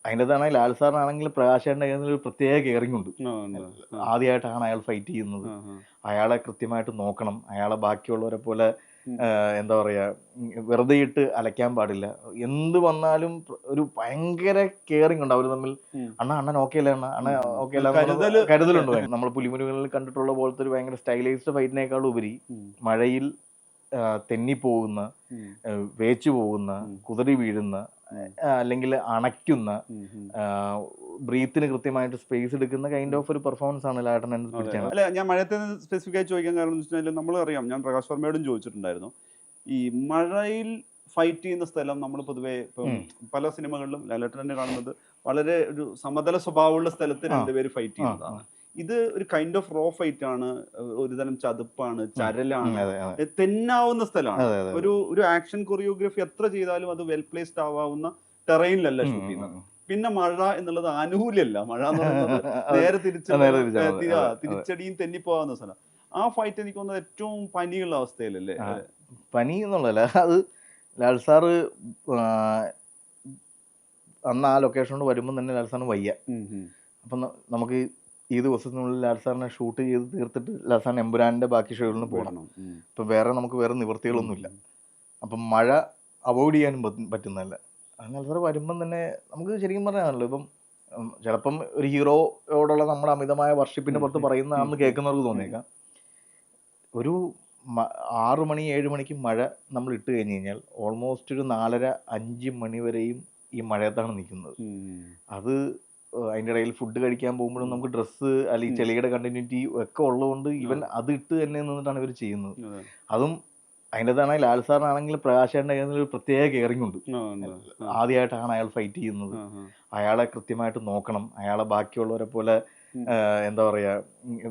അതിൻ്റെതാണെങ്കിൽ ലാൽ സാറിനാണെങ്കിൽ പ്രകാശേട്ടൻ്റെ കയ്യിൽ ഒരു പ്രത്യേക കെയറിംഗ് ഉണ്ട്. ആദ്യമായിട്ടാണ് അയാൾ ഫൈറ്റ് ചെയ്യുന്നത്. അയാളെ കൃത്യമായിട്ട് നോക്കണം. അയാളെ ബാക്കിയുള്ളവരെ പോലെ എന്താ പറയുക, വെറുതെ ഇട്ട് അലയ്ക്കാൻ പാടില്ല. എന്ത് വന്നാലും ഒരു ഭയങ്കര കെയറിംഗ് ഉണ്ട് അവർ തമ്മിൽ. അണ്ണൻ ഓക്കെ അല്ലേ, അണ്ണ ഓക്കെ അല്ല, കരുതലുണ്ട്. നമ്മൾ പുലിമുരുകളിൽ കണ്ടിട്ടുള്ള പോലത്തെ ഒരു ഭയങ്കര സ്റ്റൈലൈസ്ഡ് ഫൈറ്റിനേക്കാൾ ഉപരി മഴയിൽ തെന്നിപ്പോകുന്ന, വേച്ചു പോകുന്ന, കുതറി വീഴുന്ന, അല്ലെങ്കിൽ അണയ്ക്കുന്ന, ബ്രീത്തിന് കൃത്യമായിട്ട് സ്പേസ് എടുക്കുന്ന കൈൻഡ് ഓഫ് ഒരു പെർഫോമൻസ് ആണ് ലാലേട്ടൻ. അല്ല, ഞാൻ മഴയത്തെ സ്പെസിഫിക് ആയി ചോദിക്കാൻ കാരണം എന്ന് വെച്ചാൽ നമ്മൾ അറിയാം, ഞാൻ പ്രകാശ് വർമ്മയോടും ചോദിച്ചിട്ടുണ്ടായിരുന്നു, ഈ മഴയിൽ ഫൈറ്റ് ചെയ്യുന്ന സ്ഥലം നമ്മൾ പൊതുവെ ഇപ്പം പല സിനിമകളിലും ലാലേട്ടൻ തന്നെ കാണുന്നത് വളരെ ഒരു സമതല സ്വഭാവമുള്ള സ്ഥലത്ത് രണ്ടുപേര് ഫൈറ്റ് ചെയ്യുന്നതാണ്. ഇത് ഒരു കൈൻഡ് ഓഫ് റോ ഫൈറ്റ് ആണ്, ഒരുതരം ചതുപ്പാണ്, ചരലാണ്, തെന്നാവുന്ന സ്ഥലമാണ്. ഒരു ആക്ഷൻ കൊറിയോഗ്രാഫി എത്ര ചെയ്താലും അത് വെൽ പ്ലേസ്ഡ് ആവാവുന്ന ടെറൈനിലല്ല ഷൂട്ട് ചെയ്യുന്നത്. പിന്നെ മഴ എന്നുള്ളത് ആനുകൂല്യമല്ല, മഴ എന്ന് പറയുന്നത് നേരെ തിരിച്ചടിയും തെന്നിപ്പോവാന്ന സ്ഥലം. ആ ഫൈറ്റ് എനിക്ക് തോന്നുന്നത് ഏറ്റവും പനിയുള്ള അവസ്ഥയിലല്ലേ? പനി എന്നുള്ളതല്ല, അത് ലാൽ സാറ് അന്ന് ആ ലൊക്കേഷനോട് വരുമ്പോൾ തന്നെ ലാൽ സാറിന് വയ്യ. അപ്പം നമുക്ക് ഈ ദിവസത്തിനുള്ളിൽ ലാൽ സാറിനെ ഷൂട്ട് ചെയ്ത് തീർത്തിട്ട് ലാൽ സാറിന് എമ്പുരാൻ്റെ ബാക്കി ഷോകളിന് പോകണം. ഇപ്പം നമുക്ക് വേറെ നിവൃത്തികളൊന്നുമില്ല. അപ്പം മഴ അവോയ്ഡ് ചെയ്യാനും പറ്റുന്നതല്ല. ലാൽ സാറ് വരുമ്പം തന്നെ നമുക്ക് ശരിക്കും പറഞ്ഞാണല്ലോ, ഇപ്പം ചിലപ്പം ഒരു ഹീറോയോടുള്ള നമ്മുടെ അമിതമായ വർഷിപ്പിൻ്റെ പുറത്ത് പറയുന്നതാണെന്ന് കേൾക്കുന്നവർക്ക് തോന്നിയേക്കാം. ഒരു 6 മണി 7 മണിക്ക് മഴ നമ്മൾ ഇട്ട് കഴിഞ്ഞ് കഴിഞ്ഞാൽ ഓൾമോസ്റ്റ് ഒരു 4:30-5 മണി വരെയും ഈ മഴയത്താണ് നിൽക്കുന്നത്. അത് അതിൻ്റെ ഇടയിൽ ഫുഡ് കഴിക്കാൻ പോകുമ്പോഴും നമുക്ക് ഡ്രസ്സ് അല്ലെങ്കിൽ ചെളിയുടെ കണ്ടിന്യൂറ്റി ഒക്കെ ഉള്ളതുകൊണ്ട് ഇവൻ അത് ഇട്ട് തന്നെ നിന്നിട്ടാണ് ഇവർ ചെയ്യുന്നത്. അതും അതിൻ്റെതാണെങ്കിൽ ലാൽ സാറിനാണെങ്കിൽ പ്രകാശേട്ടൻ്റെ കയ്യിൽ ഒരു പ്രത്യേക കെയറിംഗ് ഉണ്ട്. ആദ്യമായിട്ടാണ് അയാൾ ഫൈറ്റ് ചെയ്യുന്നത്. അയാളെ കൃത്യമായിട്ട് നോക്കണം. അയാളെ ബാക്കിയുള്ളവരെ പോലെ എന്താ പറയുക,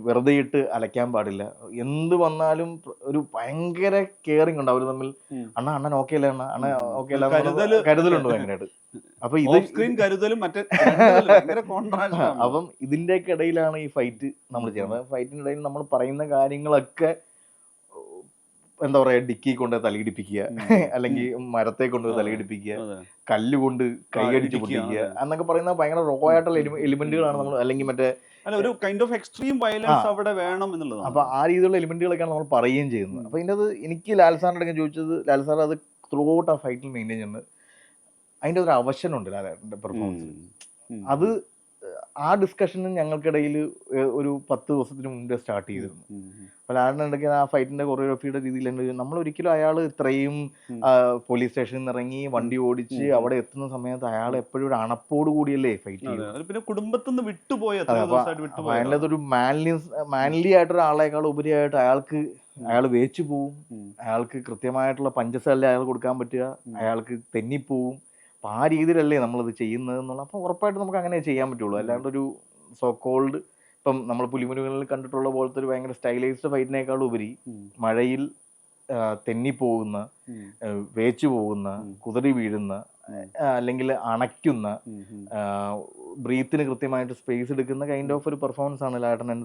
വെറുതെ ഇട്ട് അലയ്ക്കാൻ പാടില്ല. എന്ത് വന്നാലും ഒരു ഭയങ്കര കെയറിംഗ് ഉണ്ട് അവർ തമ്മിൽ. അണ്ണൻ ഓക്കെ അല്ലേ, അണ്ണ ഓക്കെ അല്ല, കരുതലുണ്ട് ഭയങ്കരമായിട്ട്. അപ്പൊ അപ്പം ഇതിൻ്റെയൊക്കെ ഇടയിലാണ് ഈ ഫൈറ്റ് നമ്മൾ ചെയ്യുന്നത്. ഫൈറ്റിൻ്റെ ഇടയിൽ നമ്മൾ പറയുന്ന കാര്യങ്ങളൊക്കെ എന്താ പറയാ, ഡിക്കി കൊണ്ട് തലയിടിപ്പിക്കുക, അല്ലെങ്കിൽ മരത്തെ കൊണ്ട് തലയിടിപ്പിക്കുക, കല്ലുകൊണ്ട് കൈയടിച്ച് പൊട്ടിക്കുക എന്നൊക്കെ പറയുന്ന ഭയങ്കര റോ ആയിട്ടുള്ള എലിമെന്റുകളാണ് നമ്മൾ, അല്ലെങ്കിൽ മറ്റേ ഒരു കൈൻഡ് ഓഫ് എക്സ്ട്രീം വയലൻസ് അവിടെ വേണം എന്നുള്ളത്. അപ്പൊ ആ രീതിയിലുള്ള എലിമെന്റുകളൊക്കെയാണ് നമ്മൾ പറയുകയും ചെയ്യുന്നത്. അപ്പൊ ഇതിൻ്റെ അത് എനിക്ക് ലാൽ സാറിൻ്റെ അടുത്ത് ചോദിച്ചത്, ലാൽ സാർ അത് ത്രൂ ഔട്ട് ആ ഫൈറ്റിൽ മെയിൻറ്റെയിൻ ചെയ്യുന്നത്. അതിൻ്റെ ഒരു അവശനുണ്ട് ലാലേട്ടൻ്റെ പെർഫോമൻസിൽ. അത് ആ ഡിസ്കഷനും ഞങ്ങൾക്കിടയിൽ ഒരു 10 ദിവസത്തിന് മുമ്പേ സ്റ്റാർട്ട് ചെയ്തിരുന്നു. അപ്പോൾ ലാലേട്ടൻ്റെ ആ ഫൈറ്റിൻ്റെ കൊറിയോഗ്രഫിയുടെ രീതിയിൽ നമ്മൾ ഒരിക്കലും അയാൾ ഇത്രയും പോലീസ് സ്റ്റേഷനിൽ നിന്ന് ഇറങ്ങി വണ്ടി ഓടിച്ച് അവിടെ എത്തുന്ന സമയത്ത് അയാൾ എപ്പോഴും ഒരു അണപ്പോട് കൂടിയല്ലേ ഫൈറ്റ് ചെയ്തത്. പിന്നെ കുടുംബത്തിൽ നിന്ന് വിട്ടുപോയ അതിനകത്തൊരു മാൻലി ആയിട്ടൊരാളേക്കാൾ ഉപരിയായിട്ട് അയാൾ വേച്ചു പോവും. അയാൾക്ക് കൃത്യമായിട്ടുള്ള പഞ്ചസല്ലേ അയാൾ കൊടുക്കാൻ പറ്റുക, അയാൾക്ക് തെന്നിപ്പോവും. അപ്പം ആ രീതിയിലല്ലേ നമ്മളത് ചെയ്യുന്നത് എന്നുള്ള. അപ്പം ഉറപ്പായിട്ടും നമുക്ക് അങ്ങനെ ചെയ്യാൻ പറ്റുള്ളൂ. അല്ലാണ്ട് ഒരു സോ കോൾഡ് ഇപ്പം നമ്മൾ പുലിമുരുകളിൽ കണ്ടിട്ടുള്ള പോലത്തെ ഒരു ഭയങ്കര സ്റ്റൈലൈസ്ഡ് ഫൈറ്റിനേക്കാൾ ഉപരി മഴയിൽ തെന്നിപ്പോകുന്ന, വേച്ചു പോകുന്ന, കുതറി വീഴുന്ന, അല്ലെങ്കിൽ അണയ്ക്കുന്ന, ബ്രീത്തിന് കൃത്യമായിട്ട് സ്പേസ് എടുക്കുന്ന കൈൻഡ് ഓഫ് ഒരു പെർഫോമൻസ് ആണ് ലാലേട്ടൻ.